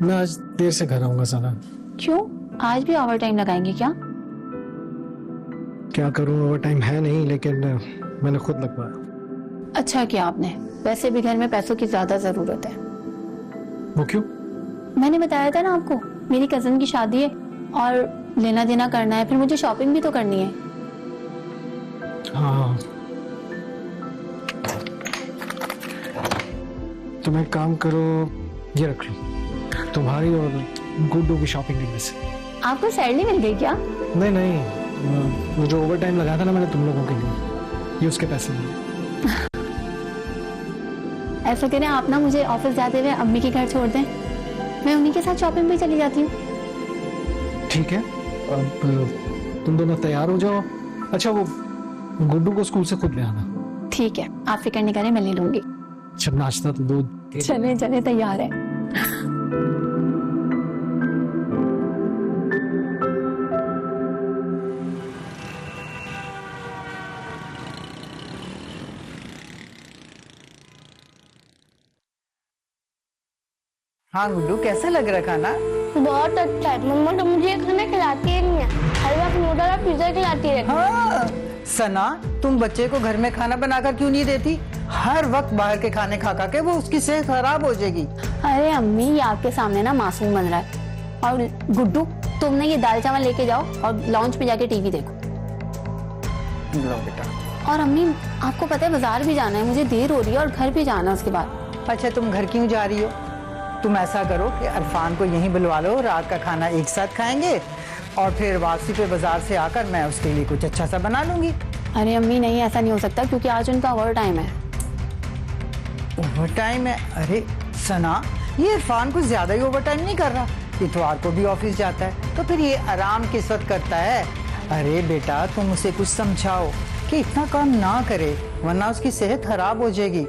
मैं आज देर से घर आऊंगा सना। क्यों? आज भी ओवर टाइम लगाएंगे क्या? क्या करूं, ओवर टाइम है नहीं, लेकिन मैंने खुद लगवाया। अच्छा किया आपने। वैसे भी घर में पैसों की ज्यादा जरूरत है। वो क्यों? मैंने बताया था ना आपको, मेरी कजन की शादी है और लेना देना करना है, फिर मुझे शॉपिंग भी तो करनी है। हाँ, तुम एक काम करो, ये रख लो, तुम्हारी और गुड्डू की शॉपिंग करने से। आपको सैलरी मिल गई क्या? नहीं नहीं, वो जो ओवर टाइम लगाया था ना मैंने तुम लोगों के लिए, ये उसके पैसे नहीं। ऐसा करें आप ना मुझे ऑफिस जाते हुए अम्मी के घर छोड़ दें, मैं उन्हीं के साथ शॉपिंग पे चली जाती हूँ। ठीक है, अब तुम दोनों तैयार हो जाओ। अच्छा, वो गुड्डू को स्कूल से खुद ले आना। ठीक है, आप फिक्र नहीं करें, मैं ले लूंगी। जब नाश्ता तो दो। चले चले, तैयार है। हाँ गुड्डू, कैसा लग रहा खाना? बहुत अच्छा है। मम्मा तो मुझे ये खाना खिलाती ही नहीं है, हर वक्त नूडल और पिज्जा खिलाती है। हाँ सना, तुम बच्चे को घर में खाना बनाकर क्यों नहीं देती? हर वक्त बाहर के खाने खा खा के वो उसकी सेहत खराब हो जाएगी। अरे अम्मी, ये आपके सामने ना मासूम बन रहा है। और गुड्डू, तुमने ये दाल चावल लेके जाओ और लॉन्च पे जाके टीवी देखो। लो बेटा। और अम्मी, आपको पता है बाजार भी जाना है, मुझे देर हो रही है और घर भी जाना है उसके बाद। अच्छा, तुम घर क्यों जा रही हो? तुम ऐसा करो कि अरफान को यहीं बुलवा लो, रात का खाना एक साथ खाएंगे और फिर वापसी पे बाजार से आकर मैं उसके लिए कुछ अच्छा सा बना लूंगी। अरे अम्मी नहीं, ऐसा नहीं हो सकता क्योंकि आज उनका ओवर टाइम है। ओवर टाइम है? अरे सना, ये इरफान कुछ ज्यादा ही ओवर टाइम नहीं कर रहा। इतवार को भी ऑफिस जाता है तो फिर ये आराम किस वक्त करता है? अरे बेटा, तुम उसे कुछ समझाओ कि इतना काम ना करे, वरना उसकी सेहत खराब हो जाएगी।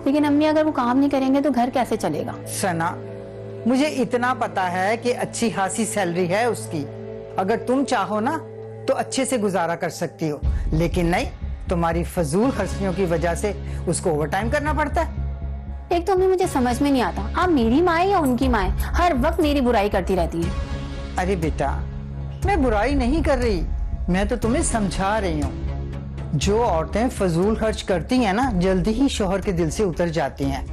लेकिन अम्मी, अगर वो काम नहीं करेंगे तो घर कैसे चलेगा? सना, मुझे इतना पता है कि अच्छी खासी सैलरी है उसकी। अगर तुम चाहो ना तो अच्छे से गुजारा कर सकती हो, लेकिन नहीं, तुम्हारी फजूल खर्चियों की वजह से उसको ओवर टाइम करना पड़ता है। एक तो अम्मी मुझे समझ में नहीं आता, आप मेरी माँ है या उनकी माँ है? हर वक्त मेरी बुराई करती रहती है। अरे बेटा, मैं बुराई नहीं कर रही, मैं तो तुम्हें समझा रही हूँ। जो औरतें फजूल खर्च करती हैं ना, जल्दी ही शौहर के दिल से उतर जाती हैं।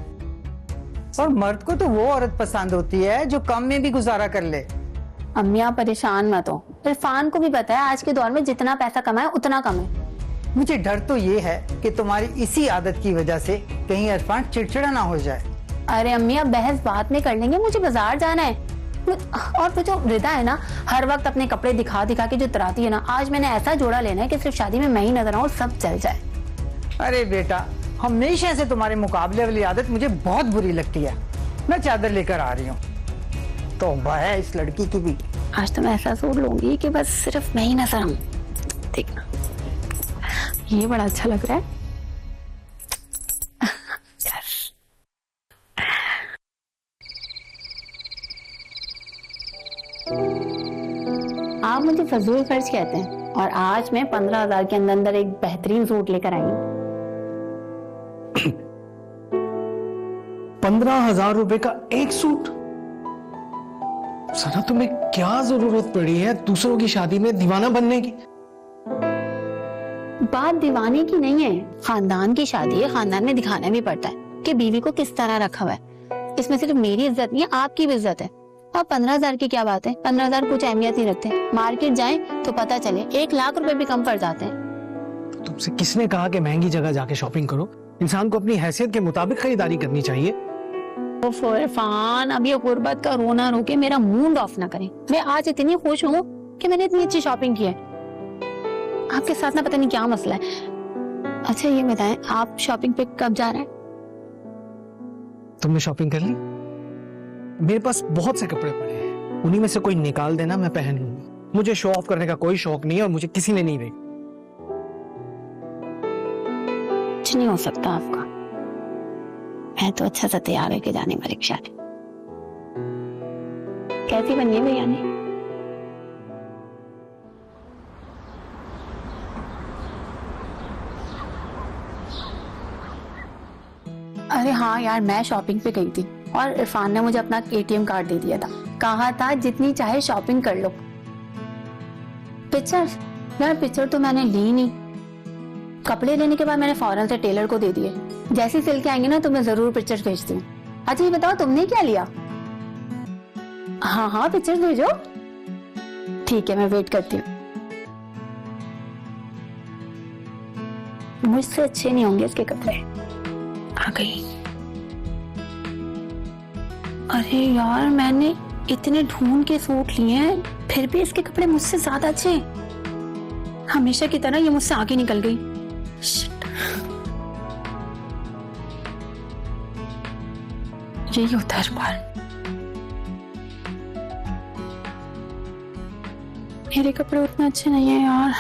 और मर्द को तो वो औरत पसंद होती है जो कम में भी गुजारा कर ले। अम्मी आप परेशान मत हो, इरफान को भी पता है आज के दौर में जितना पैसा कमाए उतना कम है। मुझे डर तो ये है कि तुम्हारी इसी आदत की वजह से कहीं इरफान चिड़चिड़ा ना हो जाए। अरे अम्मी, अब बहस बाद में कर लेंगे, मुझे बाजार जाना है। और वो जो रिदा है ना, हर वक्त अपने कपड़े दिखा दिखा के जो तराती है ना, आज मैंने ऐसा जोड़ा लेना है कि सिर्फ शादी में मैं ही नजर आऊं, सब चल जाए। अरे बेटा, हमेशा से तुम्हारे मुकाबले वाली आदत मुझे बहुत बुरी लगती है। मैं चादर लेकर आ रही हूँ। तौबा है इस लड़की की भी। आज तो मैं ऐसा सूट लूंगी कि बस सिर्फ मैं ही नजर आऊं। देखना, ये बड़ा अच्छा लग रहा है। आप मुझे फजूल खर्च कहते हैं और आज मैं 15,000 के अंदर अंदर एक बेहतरीन सूट लेकर आई हूँ। 15,000 रुपए का एक सूट? सना, तुम्हें क्या जरूरत पड़ी है दूसरों की शादी में दीवाना बनने की? बात दीवाने की नहीं है, खानदान की शादी है, खानदान में दिखाना भी पड़ता है कि बीवी को किस तरह रखा हुआ है। इसमें सिर्फ मेरी इज्जत नहीं है, आपकी भी इज्जत है। और 15,000 की क्या बात है? 15,000 कुछ अहमियत नहीं रखते। मार्केट जाएं तो पता चले 1 लाख रुपए भी कम पड़ जाते हैं। तुमसे किसने कहा कि महंगी जगह जाके शॉपिंग करो? इंसान को अपनी हैसियत के मुताबिक खरीदारी करनी चाहिए। इरफान, अब ये गुर्बत का रोना रो के मेरा मूड ऑफ ना करें। मैं आज इतनी खुश हूँ कि मैंने इतनी अच्छी शॉपिंग की है। आपके साथ ना पता नहीं क्या मसला है। अच्छा ये बताएं, आप शॉपिंग पे कब जा रहे हैं? तुमने शॉपिंग कर ली? मेरे पास बहुत से कपड़े पड़े हैं, उन्हीं में से कोई निकाल देना, मैं पहन लूंगा। मुझे शो ऑफ करने का कोई शौक नहीं है और मुझे किसी ने नहीं देखा। कुछ नहीं हो सकता आपका। मैं तो अच्छा सा तैयार होके जाने वाली शादी। कैसी बनी है बिरयानी? अरे हाँ यार, मैं शॉपिंग पे गई थी और इरफान ने मुझे अपना ATM कार्ड दे दिया था, कहा था जितनी चाहे शॉपिंग कर लो। पिक्चर यार, पिक्चर तो मैंने ली नहीं। कपड़े लेने के बाद मैंने फौरन से टेलर को दे दिए। जैसे सिल के आएंगे ना तो मैं जरूर पिक्चर भेजती हूँ। अच्छा ये बताओ तुमने क्या लिया? हाँ हाँ पिक्चर भेजो। ठीक है मैं वेट करती हूँ। मुझसे अच्छे नहीं होंगे इसके कपड़े। आ गई। अरे यार मैंने इतने ढूंढ के सूट लिए हैं, फिर भी इसके कपड़े मुझसे ज्यादा अच्छे। हमेशा की तरह ये मुझसे आगे निकल गई। Shit. यही होता है हर बार। मेरे कपड़े उतने अच्छे नहीं है यार।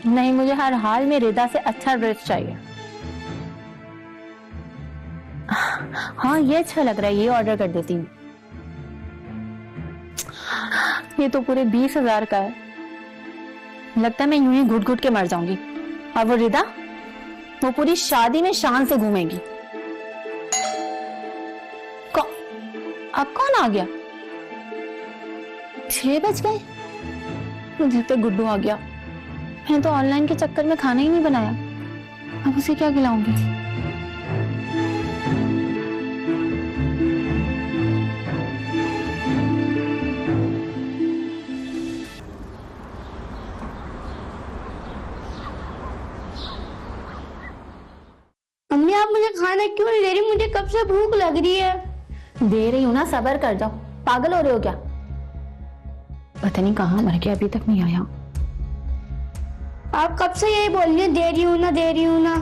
नहीं, मुझे हर हाल में रिदा से अच्छा ड्रेस चाहिए। हाँ ये अच्छा लग रहा है, ये ऑर्डर कर देती हूँ। ये तो पूरे 20,000 का है। लगता है मैं यूं ही घुट घुट के मर जाऊंगी। और वो रिदा, वो पूरी शादी में शान से घूमेगी। अब कौन आ गया? 6 बज गए। मुझे तो गुड्डू आ गया। मैं तो ऑनलाइन के चक्कर में खाना ही नहीं बनाया। अब उसे क्या खिलाऊंगी? मम्मी आप मुझे खाना क्यों नहीं दे रही? मुझे कब से भूख लग रही है। दे रही हूँ ना, सब्र कर जाओ। पागल हो रहे हो क्या? पता नहीं कहाँ मर गया, अभी तक नहीं आया। आप कब से यही बोल रही हैं, दे रही हूँ ना, दे रही हूँ ना।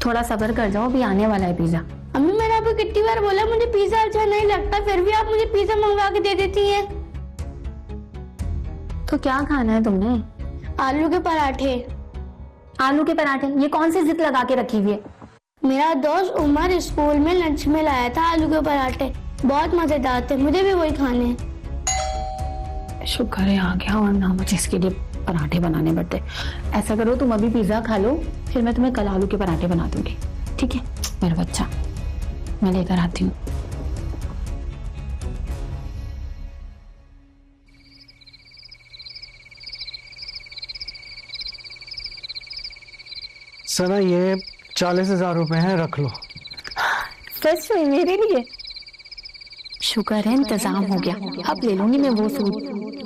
थोड़ा सब्र कर जाओ, अभी आने वाला है पिज्जा। मम्मी मैंने आपको कितनी बार बोला मुझे पिज्जा अच्छा नहीं लगता, फिर भी आप मुझे पिज्जा मंगवा के दे देती हैं। तो क्या खाना है तुमने? आलू के पराठे। आलू के पराठे? ये कौन सी जिद लगा के रखी हुई है? मेरा दोस्त उमर स्कूल में लंच में लाया था आलू के पराठे, बहुत मजेदार थे, मुझे भी वही खाने हैं। शुक्र है आ गया, वरना मुझे इसके लिए पराठे बनाने पड़ते। ऐसा करो तुम अभी पिज्जा खा लो, फिर मैं तुम्हें कल आलू के पराठे बना दूंगी। ठीक है मेरा बच्चा, मैं लेकर आती हूँ। सना ये 40,000 रुपए हैं, रख लो। सच में मेरे लिए? शुक्र है इंतजाम हो गया, अब ले लूंगी मैं वो सूट।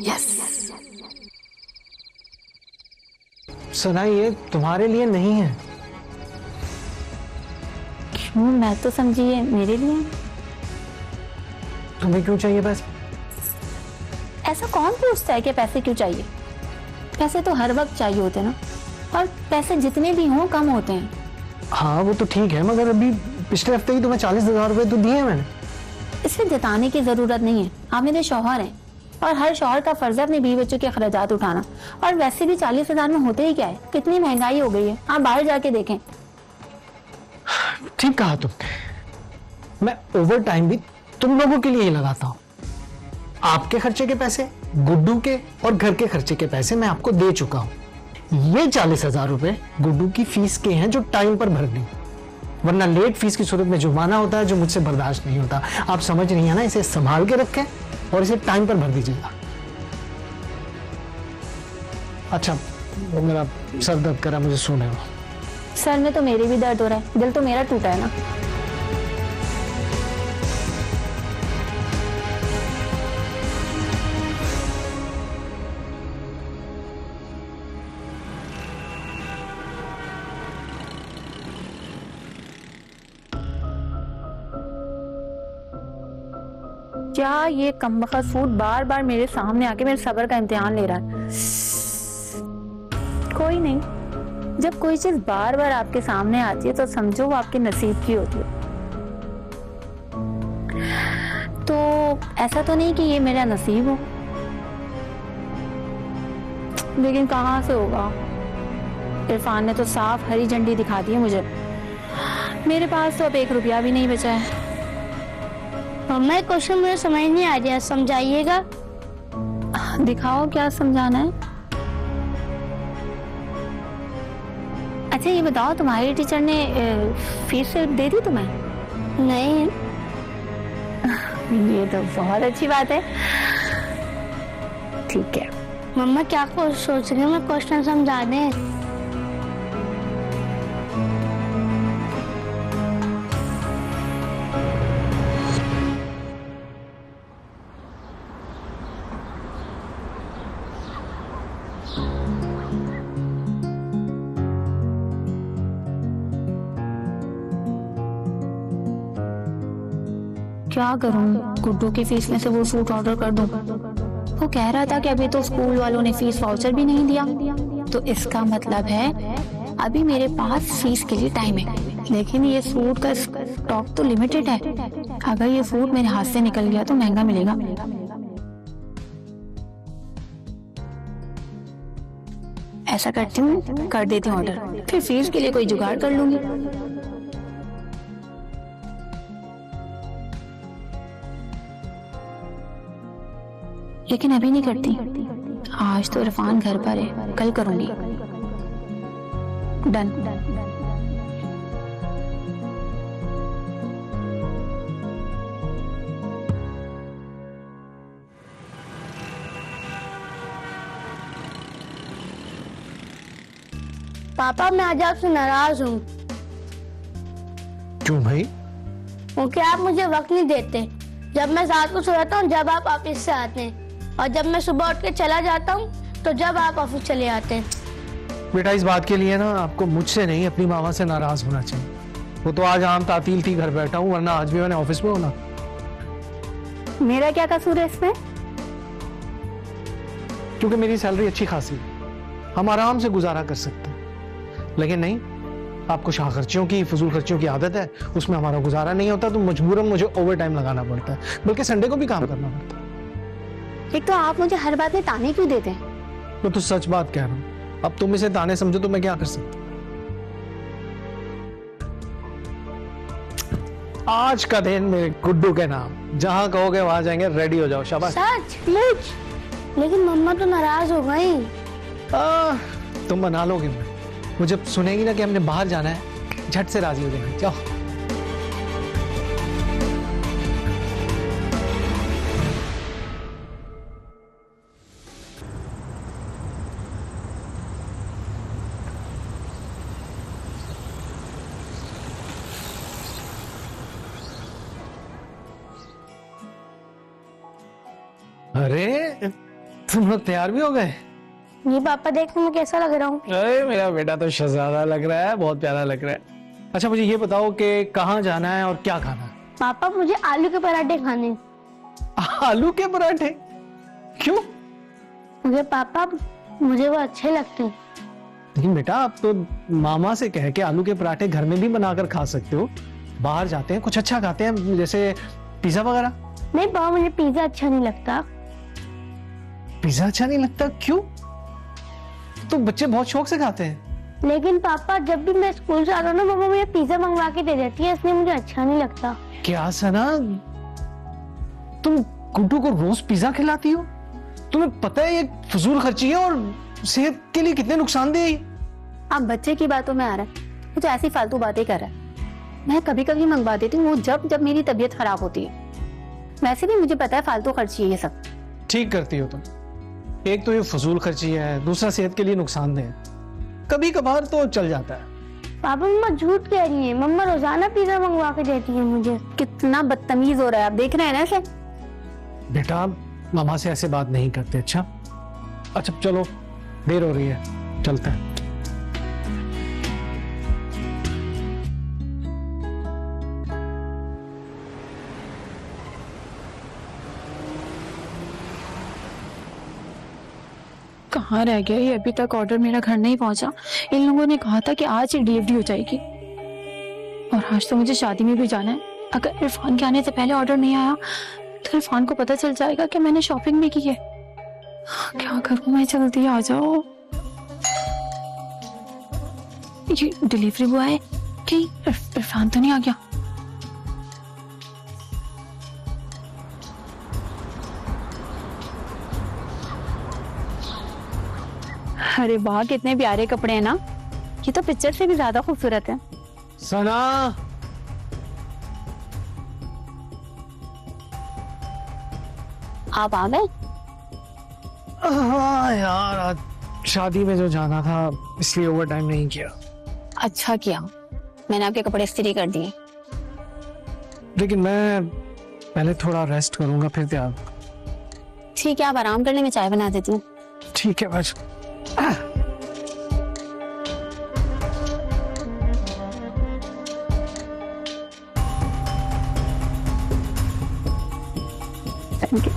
यस। सना ये तुम्हारे लिए नहीं है। क्यों? मैं तो समझी है मेरे लिए। तुम्हें क्यों चाहिए पैसे? ऐसा कौन पूछता है कि पैसे क्यों चाहिए? पैसे तो हर वक्त चाहिए होते ना, और पैसे जितने भी हों कम होते हैं। हाँ वो तो ठीक है, मगर अभी पिछले हफ्ते ही तुम्हें 40,000 रुपए तो दिए मैंने। इसमें जताने की जरूरत नहीं है, आप मेरे शौहर हैं और हर शौहर का फर्ज है अपने बीवी बच्चों के अखराजात उठाना। और वैसे भी 40,000 में होते ही क्या है, कितनी महंगाई हो गई है, आप बाहर जाके देखें। ठीक कहा तुमने, मैं ओवर टाइम भी तुम लोगों के लिए ही लगाता हूँ। आपके खर्चे के पैसे, गुड्डू के और घर के खर्चे के पैसे मैं आपको दे चुका हूँ। ये 40,000 रुपए गुड्डू की फीस के हैं जो टाइम पर भर दी, वरना लेट फीस की सूरत में जुर्माना होता है जो मुझसे बर्दाश्त नहीं होता। आप समझ रही है ना, इसे संभाल के रखें और इसे टाइम पर भर दीजिएगा। अच्छा वो मेरा सर दर्द कर रहा है, मुझे सोने दो। सर में तो मेरे भी दर्द हो रहा है, दिल तो मेरा टूटा है ना। क्या ये कमबख्त सूट बार बार मेरे सामने आके मेरे सब्र का इम्तिहान ले रहा है? कोई नहीं, जब कोई चीज बार बार आपके सामने आती है तो समझो वो आपके नसीब की होती है। तो ऐसा तो नहीं कि ये मेरा नसीब हो, लेकिन कहाँ से होगा? इरफान ने तो साफ हरी झंडी दिखा दी है मुझे। मेरे पास तो अब 1 रुपया भी नहीं बचा है। मम्मा क्वेश्चन मुझे समझ नहीं आ रहा, समझाइएगा। दिखाओ क्या समझाना है। अच्छा ये बताओ, तुम्हारी टीचर ने फीस दे दी तुम्हें? नहीं। ये तो बहुत अच्छी बात है। ठीक है। मम्मा क्या सोच रही है, मैं क्वेश्चन समझा दें? क्या करूं, गुड्डू की फीस में से वो सूट ऑर्डर कर दूं। वो कह रहा था कि अभी तो स्कूल वालों ने फीस वाउचर भी नहीं दिया, तो इसका मतलब है अभी मेरे पास फीस के लिए टाइम है। लेकिन ये सूट का स्टॉक तो लिमिटेड है, अगर ये सूट मेरे हाथ से निकल गया तो महंगा मिलेगा। ऐसा करती हूँ, कर देती हूँ ऑर्डर, फिर फीस के लिए कोई जुगाड़ कर लूंगी। लेकिन अभी नहीं करती, आज तो इरफान घर पर है, कल करूंगी। डन। पापा मैं आज आपसे नाराज हूँ क्यों भाई? क्योंकि आप मुझे वक्त नहीं देते। जब मैं रात को सो जाता हूँ जब आप ऑफिस से आते हैं, और जब मैं सुबह उठ के चला जाता हूँ तो जब आप ऑफिस चले आते हैं। बेटा इस बात के लिए ना आपको मुझसे नहीं अपनी मामा से नाराज होना चाहिए। वो तो आज आम तातील थी, घर बैठा हूँ, वरना आज भी मैंने ऑफिस में होना। मेरा क्या कसूर है इसमें? क्योंकि मेरी सैलरी अच्छी खासी है, हम आराम से गुजारा कर सकते हैं। लेकिन नहीं, आपको शाह खर्चियों की, फजूल खर्चियों की आदत है, उसमें हमारा गुजारा नहीं होता, तो मजबूरन मुझे ओवर टाइम लगाना पड़ता है, बल्कि संडे को भी काम करना पड़ता है। एक तो आप मुझे हर बात में ताने क्यों देते हैं? मैं तो सच बात कह रहा हूँ, अब तुम इसे ताने समझो तो मैं क्या कर सकता। आज का दिन मेरे गुड्डू के नाम, जहां कहोगे वहां जाएंगे, रेडी हो जाओ। शाबाश। सचमुच? लेकिन मम्मा तो नाराज हो गई। तुम मना लोगे, वो जब सुनेगी ना कि हमने बाहर जाना है, झट से राजी हो जाएगी। जाओ। अरे तुम लोग तैयार भी हो गए? ये पापा देखने में कैसा लग रहा हूँ? अरे मेरा बेटा तो शहजादा लग रहा है, बहुत प्यारा लग रहा है। अच्छा मुझे ये बताओ कि कहाँ जाना है और क्या खाना है? पापा मुझे आलू के पराठे खाने हैं। आलू के पराठे? क्यों? मुझे पापा मुझे वो अच्छे लगते हैं। लेकिन बेटा आप तो मामा से कह के आलू के पराठे घर में भी बनाकर खा सकते हो। बाहर जाते हैं कुछ अच्छा खाते हैं, जैसे पिज्जा वगैरह। नहीं पापा, मुझे पिज्जा अच्छा नहीं लगता। पिज्जा अच्छा नहीं लगता? क्यों? तो बच्चे बहुत शौक से खाते हैं। लेकिन पापा जब भी मैं स्कूल से आता हूँ ना, मम्मा मुझे पिज्जा मंगवा के दे देती है, इसलिए मुझे अच्छा नहीं लगता। क्या सना, तुम गुड्डू को रोज पिज्जा खिलाती हो? तुम्हें पता है ये फजूल खर्ची है और सेहत के लिए कितने नुकसानदेह है। आप बच्चे की बातों में आ रहा है, वो तो ऐसी फालतू बातें कर रहा है। मैं कभी कभी मंगवा देती हूँ, वो जब जब मेरी तबीयत खराब होती है। वैसे भी मुझे पता है फालतू खर्ची है ये सब। ठीक करती हो तुम। एक तो ये फजूल खर्ची है, दूसरा सेहत के लिए नुकसानदेह है। कभी कभार तो चल जाता है। पापा मम्मा झूठ कह रही है, मम्मा रोजाना पिज्जा मंगवा के देती है मुझे। कितना बदतमीज हो रहा है, आप देख रहे हैं ना इसे? बेटा मामा से ऐसे बात नहीं करते। अच्छा चलो, देर हो रही है, चलते हैं। कहाँ रह गया ये? अभी तक ऑर्डर मेरा घर नहीं पहुंचा। इन लोगों ने कहा था कि आज ही डिलीवरी हो जाएगी, और आज तो मुझे शादी में भी जाना है। अगर इरफान के आने से पहले ऑर्डर नहीं आया तो इरफान को पता चल जाएगा कि मैंने शॉपिंग भी की है। क्या करूं मैं? जल्दी आ जाओ। ये डिलीवरी बॉय है कि इरफान तो नहीं आ गया? अरे वाह, कितने प्यारे कपड़े हैं ना। ये तो पिक्चर से भी ज्यादा खूबसूरत है। सना, आप आ गए? हाँ यार, आज शादी में जो जाना था इसलिए ओवर टाइम नहीं किया। अच्छा किया, मैंने आपके कपड़े इस्त्री कर दिए। लेकिन मैं पहले थोड़ा रेस्ट करूंगा फिर तैयार। ठीक है, आप आराम कर लें, मैं चाय बना देती हूँ। ठीक है बस। Thank you.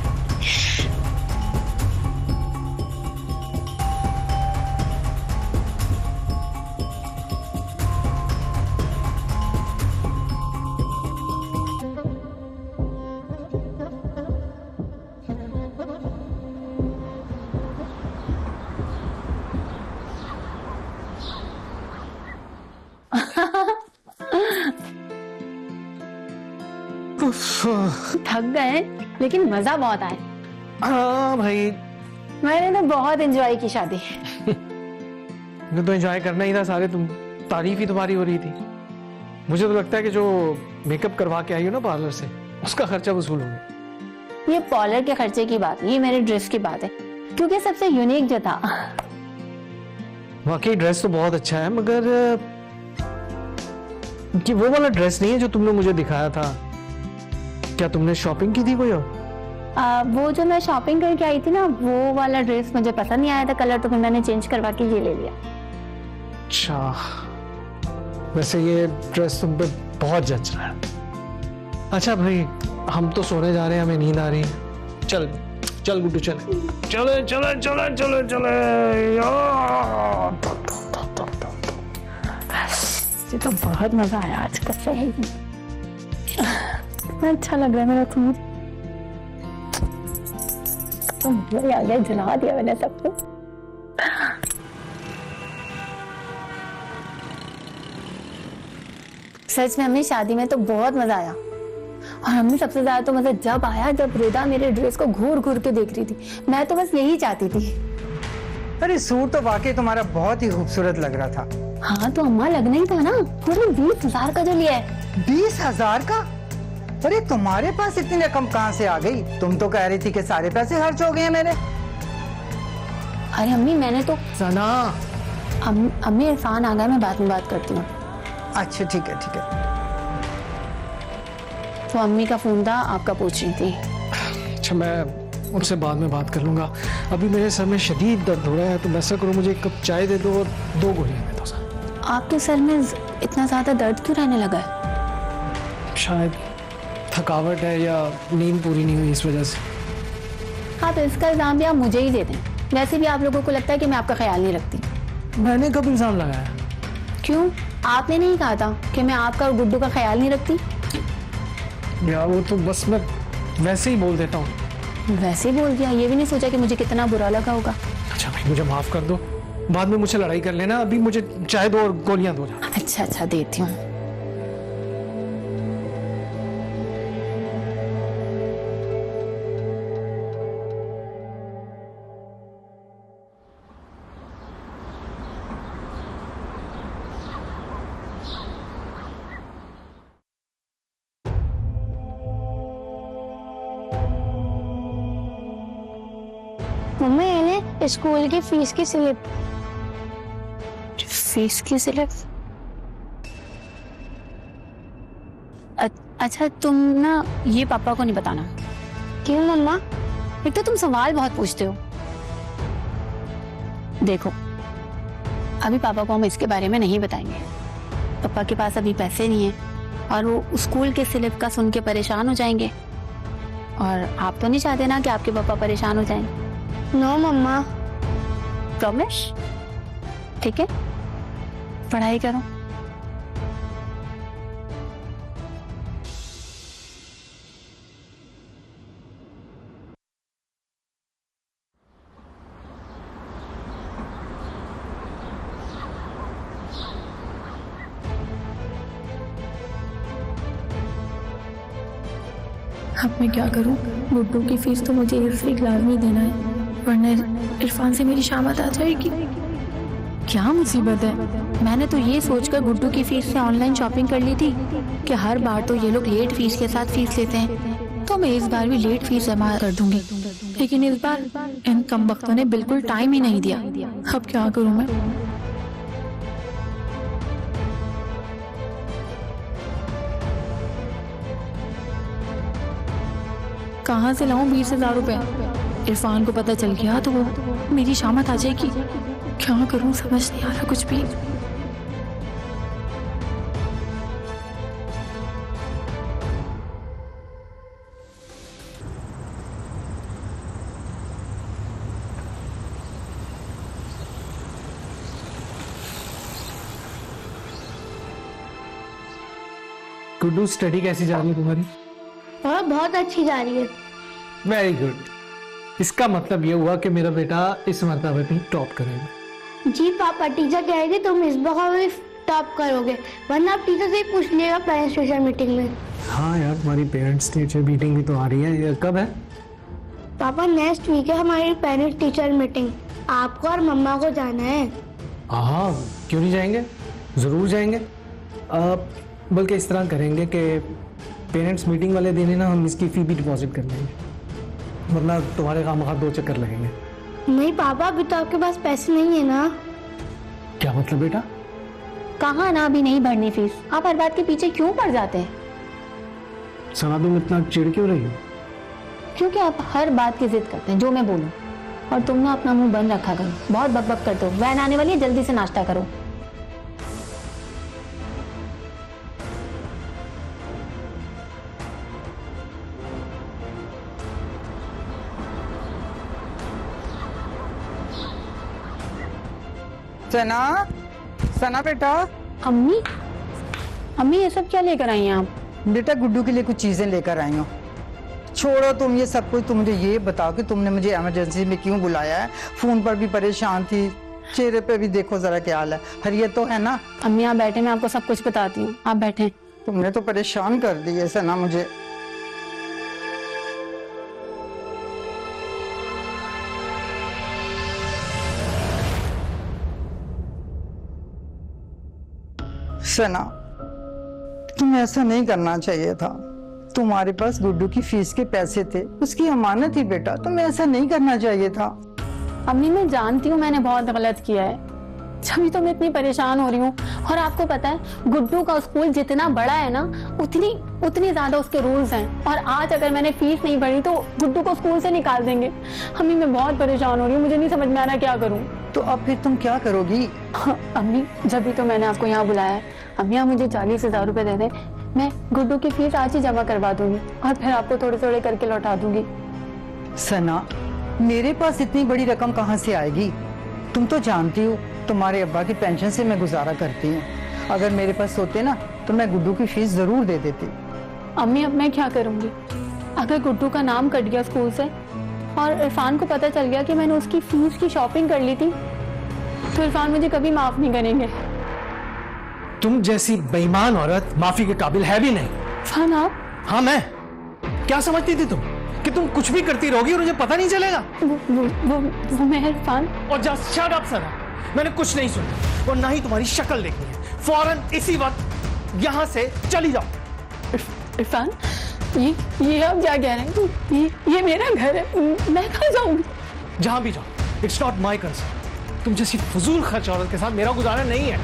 थक गए लेकिन मजा बहुत आया। हाँ भाई, मैंने तो बहुत एंजॉय की शादी। मुझे तो एंजॉय करना ही था सारे, तुम तारीफ ही तुम्हारी हो रही थी। मुझे तो लगता है कि जो मेकअप करवा के आई हो ना पार्लर से, उसका खर्चा वसूल हो गया। ये पार्लर के खर्चे की बात नहीं, ये मेरे ड्रेस की बात है, क्योंकि सबसे यूनिक जो था। वाकई ड्रेस तो बहुत अच्छा है, मगर कि वो वाला ड्रेस नहीं है जो तुमने मुझे दिखाया था। क्या तुमने शॉपिंग की थी कोई और? वो जो मैं शॉपिंग करके आई थी ना, वो वाला ड्रेस मुझे पसंद नहीं आया था कलर, तो फिर मैंने चेंज करवा के ये ले लिया। अच्छा, वैसे ये ड्रेस तुम पे बहुत जच रहा है। अच्छा भाई, हम तो सोने जा रहे हैं, हमें नींद आ रही है। चल चल गुड्डू, चल चले चले चले चले चले यार। ये तो बहुत मजा आया आज का। सही अच्छा लग रहा है मेरा खून। तो मजा आ गया, जला दिया मैंने सबको। सच में हमें शादी में तो बहुत मजा आया, और हमें सबसे ज्यादा तो मजा जब आया जब रिदा मेरे ड्रेस को घूर घूर के देख रही थी। मैं तो बस यही चाहती थी। अरे सूट तो वाकई तुम्हारा बहुत ही खूबसूरत लग रहा था। हाँ तो अम्मा लगना ही था ना, पूरे 20,000 का जो लिया है। 20,000 का? अरे तुम्हारे पास इतनी रकम कहाँ से आ गई? तुम तो कह रही थी कि सारे पैसे खर्च हो गए हैं मेरे। अरे अम्मी, मैंने तो सना, अम्मी इरफान आ गया, मैं बाद में बात करती हूँ। अच्छा ठीक है ठीक है। तो अम्मी का फोन था, आपका पूछ रही थी। अच्छा मैं उनसे बाद में बात कर लूंगा। अभी मेरे सर में शदीद दर्द हो रहा है, तो ऐसा करो मुझे एक कप चाय दे दो और 2 गोलियां दे दो सर। आपके सर में इतना ज्यादा दर्द क्यों रहने लगा है? शायद थकावट है या नींद पूरी नहीं हुई इस वजह से। आप इसका इल्जाम भी आप मुझे ही दे दें। वैसे भी आप लोगों को लगता है कि मैं आपका ख्याल नहीं रखती। मैंने कब इल्जाम लगाया? क्यों? आपने नहीं कहा था कि मैं आपका और गुड्डू का ख्याल नहीं रखती? यार वो तो बस मैं वैसे ही बोल देता हूँ। वैसे ही बोल दिया, ये भी नहीं सोचा कि मुझे कितना बुरा लगा होगा। अच्छा भाई, मुझे माफ कर दो, बाद में मुझसे लड़ाई कर लेना। अभी मुझे चाय दो और गोलियां दो। अच्छा अच्छा, देती हूँ। मम्मी इन्हें स्कूल की फीस की स्लिप। फीस की स्लिप? अच्छा, तुम ना ये पापा को नहीं बताना। क्यों मम्मा? एक तो तुम सवाल बहुत पूछते हो। देखो, अभी पापा को हम इसके बारे में नहीं बताएंगे। पापा के पास अभी पैसे नहीं है और वो स्कूल के स्लिप का सुन के परेशान हो जाएंगे, और आप तो नहीं चाहते ना कि आपके पापा परेशान हो जाएं। नो मम्मा। प्रॉमिस? ठीक है, पढ़ाई करो। अब मैं क्या करूं? गुड्डू की फीस तो मुझे इसी क्लास में देना है, वरना इरफान से मेरी शामत आ जाएगी। क्या मुसीबत है। मैंने तो ये सोचकर गुड्डू की फीस से ऑनलाइन शॉपिंग कर ली थी कि हर बार तो ये लोग लेट फीस के साथ फीस लेते हैं, तो मैं इस बार भी लेट फीस जमा कर दूंगी। लेकिन इस बार इन कमबख्तों ने बिल्कुल टाइम ही नहीं दिया। अब क्या करूं मैं। कहाँ से लाऊं 20,000 रुपए। इरफान को पता चल गया तो वो मेरी शामत आ जाएगी। क्या करूं समझ नहीं आ रहा कुछ भी। गुड्डू, स्टडी कैसी जा रही है तुम्हारी? और बहुत अच्छी जा रही है। Very good. इसका मतलब ये हुआ कि मेरा बेटा इस मरतबे भी टॉप करेगा। जी पापा, टीचर कह रही थी तुम इस बार भी टॉप करोगे, वरना आप टीचर से ही पूछ लिएगा पेरेंट्स टीचर मीटिंग में। हाँ यार, तुम्हारी पेरेंट्स टीचर मीटिंग भी तो आ रही है। ये कब है? पापा नेक्स्ट वीक है हमारी पेरेंट्स टीचर मीटिंग। आपको और मम्मा को जाना है। हाँ, क्यों नहीं जाएंगे, जरूर जाएंगे। बल्कि इस तरह करेंगे कि पेरेंट्स मीटिंग वाले दिन ही ना हम इसकी फी भी डिपॉजिट कर लेंगे, वरना तुम्हारे खामखा 2 चक्कर लगेंगे। नहीं पापा, अभी तो आपके पास पैसे नहीं है ना। क्या मतलब बेटा? कहाँ ना, अभी नहीं भरनी फीस। आप हर बात के पीछे क्यों पड़ जाते हैं? सना, तुम इतना चिढ़ क्यों रही हो? क्योंकि आप हर बात की जिद करते हैं जो मैं बोलूं, और तुम ना अपना मुंह बंद रखा करो। बहुत बकबक करते हो। वैन आने वाली है, जल्दी से नाश्ता करो। सना, सना बेटा। अम्मी, अम्मी ये सब क्या लेकर आई हैं आप? बेटा गुड्डू के लिए कुछ चीजें लेकर आई हूँ। छोड़ो तुम ये सब कुछ, तुम मुझे ये बताओ कि तुमने मुझे इमरजेंसी में क्यों बुलाया है? फोन पर भी परेशान थी, चेहरे पे भी देखो जरा क्या हाल है। खैरियत तो है ना? अम्मी आप बैठे, मैं आपको सब कुछ बताती हूँ, आप बैठे। तुमने तो परेशान कर दी है सना मुझे। सना, तुम्हें ऐसा नहीं करना चाहिए था। तुम्हारे पास गुड्डू की फीस के पैसे थे, उसकी अमानत थी बेटा, तुम्हें ऐसा नहीं करना चाहिए था। अम्मी मैं जानती हूँ मैंने बहुत गलत किया है, तभी तो मैं इतनी परेशान हो रही हूँ। और आपको पता है गुड्डू का स्कूल जितना बड़ा है ना, उतनी ज्यादा उसके रूल्स हैं। और आज अगर मैंने फीस नहीं भरी तो गुड्डू को स्कूल से निकाल देंगे। अम्मी मैं बहुत परेशान हो रही हूँ, मुझे नहीं समझ में आ रहा क्या करूँ। तो अब फिर तुम क्या करोगी? हाँ, अम्मी जब भी तो मैंने आपको यहाँ बुलाया है। अम्मी आप मुझे 40,000 रुपए दे दें, मैं गुड्डू की फीस आज ही जमा करवा दूंगी और फिर आपको थोड़े थोड़े करके लौटा दूंगी। सना, मेरे पास इतनी बड़ी रकम कहाँ से आएगी? तुम तो जानती हो तुम्हारे अब्बा की पेंशन से मैं गुजारा करती हूँ। अगर मेरे पास होते ना तो मैं गुड्डू की फीस जरूर दे देती। अम्मी अब मैं क्या करूंगी? अगर गुड्डू का नाम कट गया स्कूल से और इरफान को पता चल गया कि मैंने उसकी फीस की शॉपिंग कर ली थी, तो इरफान मुझे कभी माफ नहीं करेंगे। तुम जैसी बेईमान औरत माफी के काबिल है भी नहीं। इरफान आप? हाँ मैं। क्या समझती थी तुम कि तुम कुछ भी करती रहोगी और मुझे पता नहीं चलेगा? वो मैं इरफान। और जस्ट शट अप सना, मैंने कुछ नहीं सुना और ना ही तुम्हारी शक्ल देखनी है। फौरन इसी वक्त यहाँ से चली जाओ। इरफान ये आप क्या कह रहे हैं? ये मेरा घर है, मैं कहाँ जाऊंगी? जहां भी जाओ, इट्स नॉट माई कंसर्न। तुम जैसी फजूल खर्च औरत के साथ मेरा गुजारा नहीं है।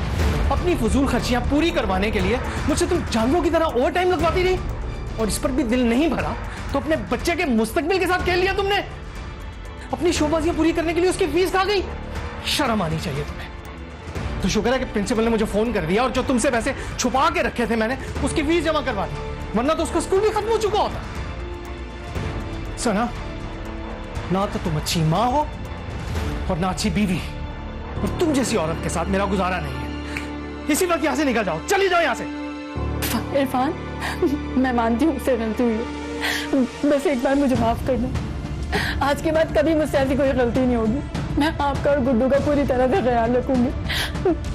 अपनी फजूल खर्चियां पूरी करवाने के लिए मुझसे तुम जानवरों की तरह ओवर टाइम लगवाती रही, और इस पर भी दिल नहीं भरा तो अपने बच्चे के मुस्तकबिल के साथ खेल लिया तुमने। अपनी शोबाजियां पूरी करने के लिए उसकी फीस खा गई। शर्म आनी चाहिए तुम्हें। तो शुक्र है कि प्रिंसिपल ने मुझे फोन कर दिया और जो तुमसे पैसे छुपा के रखे थे मैंने, उसकी फीस जमा करवा दी, वरना तो उसका स्कूल भी खत्म हो चुका होता। सना, ना तो तुम अच्छी माँ हो और ना अच्छी बीवी, और तुम जैसी औरत के साथ मेरा गुजारा नहीं है। इसी वक्त यहाँ से निकल जाओ, चली जाओ यहाँ से। इरफान मैं मानती हूँ मुझसे गलती हुई है, बस एक बार मुझे माफ कर दो। आज के बाद कभी मुझसे ऐसी कोई गलती नहीं होगी। मैं आपका और गुड्डू का पूरी तरह से ख्याल रखूंगी,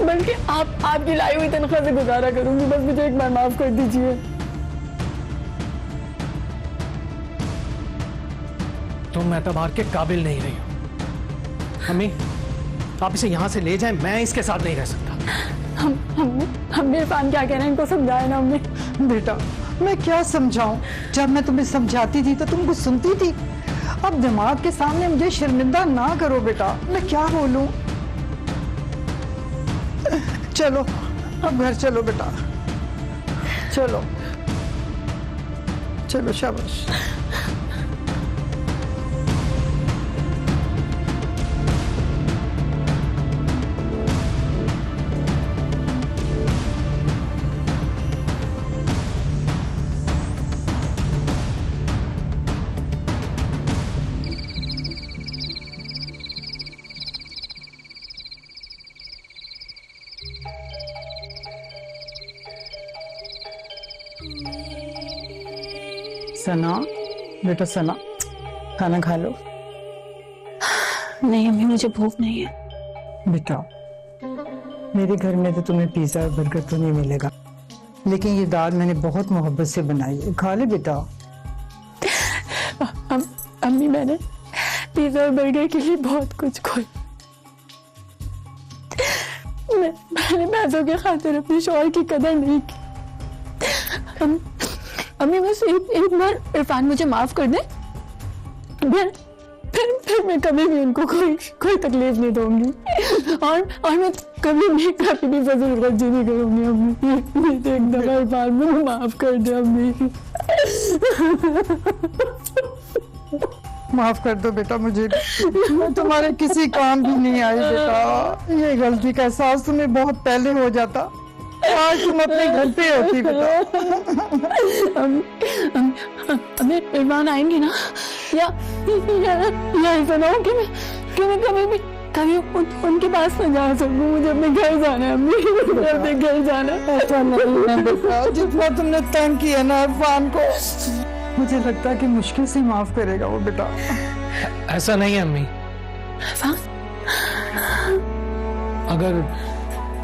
बल्कि आपकी लाई हुई तनख्वाह से गुजारा करूंगी। बस मुझे एक बार माफ कर दीजिए। तुम एतबार के काबिल नहीं रही हो। अम्मी, आप इसे यहाँ से ले जाएं, मैं इसके साथ नहीं रह सकता। हम इरफान क्या कह रहे हैं इनको समझाए ना हमने। बेटा मैं क्या समझाऊं, जब मैं तुम्हें समझाती थी तो तुम कुछ सुनती थी। अब जमात के सामने मुझे शर्मिंदा ना करो बेटा, मैं क्या बोलूं। चलो अब घर चलो बेटा, चलो चलो शाबाश। सना बेटा, सना खाना खा लो। नहीं अम्मी मुझे भूख नहीं है। बेटा मेरे घर में तो तुम्हें पिज्जा और बर्गर तो नहीं मिलेगा, लेकिन ये दाल मैंने बहुत मोहब्बत से बनाई है, खा ले बेटा। अम्मी मैंने पिज्जा और बर्गर के लिए बहुत कुछ खोया। मैंने पैसों के खातिर अपने शौहर की कदर नहीं की। अम्मी बस एक बार इरफान मुझे माफ कर दे, फिर मैं कभी भी उनको कोई तकलीफ नहीं दूंगी और मैं कभी भी फजूल खर्ची नहीं करूंगी। अम्मी एक दफा इरफान मुझे माफ कर दे अम्मी। माफ कर दो बेटा मुझे, मैं तुम्हारे किसी काम भी नहीं आई बेटा। ये गलती का एहसास तुम्हें बहुत पहले हो जाता, आज तुम अपने घर पे होती बेटा। अम्मी इरफान आएंगे ना, या ऐसा ना हो कि मैं कभी उनके पास न जा सकूं। मुझे अपने घर जाना है अम्मी, मुझे अपने घर जाना है। ऐसा नहीं है बेटा, जितना तुमने तंग किया ना इरफान को, मुझे लगता है कि मुश्किल से माफ करेगा वो बेटा। ऐसा नहीं है अम्मी, अगर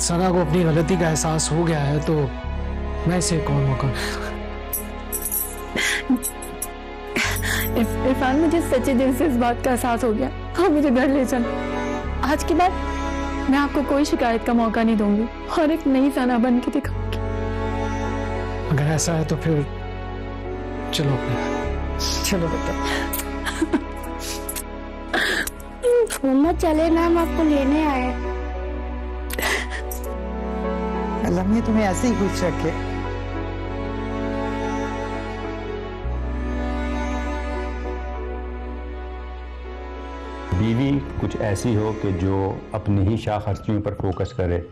सना को अपनी गलती का एहसास हो गया है तो मैं इसे कौन मौका। इरफान मुझे सच्चे दिल से इस बात का एहसास हो गया और मुझे घर ले चल। आज के बाद मैं आपको कोई शिकायत का मौका नहीं दूंगी और एक नई सना बन के दिखाऊंगी। अगर ऐसा है तो फिर चलो अपने। चलो बेटा। मम्मा चले ना, हम आपको लेने आए। अल्लाह मियां तुम्हें ऐसे ही खुश रखे। बीवी कुछ ऐसी हो कि जो अपनी ही शाह खर्चियों पर फोकस करे,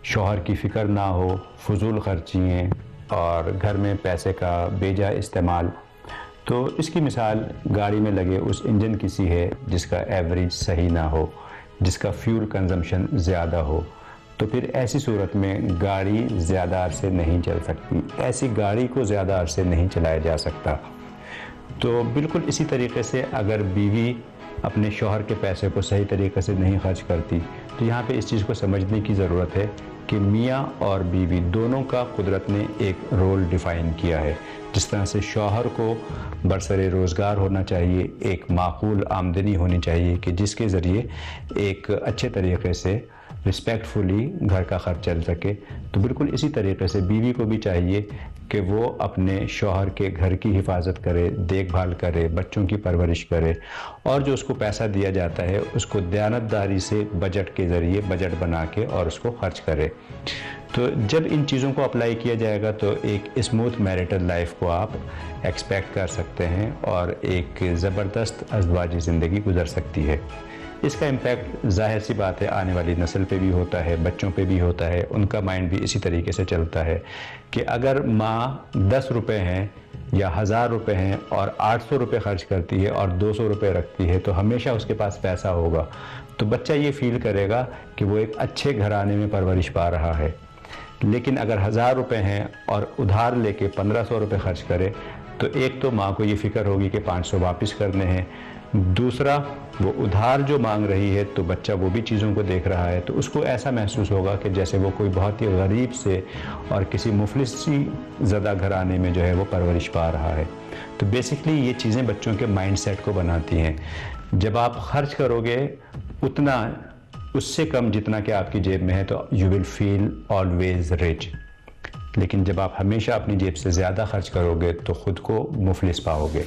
शौहर की फ़िक्र ना हो, फजूल खर्चियाँ और घर में पैसे का बेजा इस्तेमाल। तो इसकी मिसाल गाड़ी में लगे उस इंजन की सी है जिसका एवरेज सही ना हो, जिसका फ्यूल कंजम्पशन ज़्यादा हो। तो फिर ऐसी सूरत में गाड़ी ज़्यादा अरसे नहीं चल सकती, ऐसी गाड़ी को ज़्यादा अरसे नहीं चलाया जा सकता। तो बिल्कुल इसी तरीके से अगर बीवी अपने शौहर के पैसे को सही तरीके से नहीं खर्च करती, तो यहाँ पे इस चीज़ को समझने की ज़रूरत है कि मियाँ और बीवी दोनों का कुदरत ने एक रोल डिफ़ाइन किया है। जिस तरह से शौहर को बरसरे रोज़गार होना चाहिए, एक माकूल आमदनी होनी चाहिए कि जिसके ज़रिए एक अच्छे तरीके से रिस्पेक्टफुली घर का खर्च चल सके, तो बिल्कुल इसी तरीके से बीवी को भी चाहिए कि वो अपने शौहर के घर की हिफाजत करे, देखभाल करे, बच्चों की परवरिश करे और जो उसको पैसा दिया जाता है उसको दयानतदारी से बजट के ज़रिए बजट बना के और उसको खर्च करे। तो जब इन चीज़ों को अप्लाई किया जाएगा तो एक स्मूथ मैरिटल लाइफ को आप एक्सपेक्ट कर सकते हैं और एक ज़बरदस्त अज़वाजी ज़िंदगी गुजर सकती है। इसका इम्पैक्ट जाहिर सी बात है आने वाली नस्ल पे भी होता है, बच्चों पे भी होता है, उनका माइंड भी इसी तरीके से चलता है कि अगर माँ 10 रुपये हैं या 1000 रुपये हैं और 800 रुपये खर्च करती है और 200 रुपये रखती है तो हमेशा उसके पास पैसा होगा। तो बच्चा ये फील करेगा कि वो एक अच्छे घराने में परवरिश पा रहा है। लेकिन अगर 1000 रुपये हैं और उधार लेके 1500 रुपये खर्च करे तो एक तो माँ को ये फ़िक्र होगी कि 500 वापस करने हैं, दूसरा वो उधार जो मांग रही है तो बच्चा वो भी चीज़ों को देख रहा है तो उसको ऐसा महसूस होगा कि जैसे वो कोई बहुत ही गरीब से और किसी मुफलिसी ज़दा घराने में जो है वो परवरिश पा रहा है। तो बेसिकली ये चीज़ें बच्चों के माइंड सेट को बनाती हैं। जब आप खर्च करोगे उतना उससे कम जितना कि आपकी जेब में है तो you will feel always rich. लेकिन जब आप हमेशा अपनी जेब से ज़्यादा खर्च करोगे तो ख़ुद को मुफलिस पाओगे।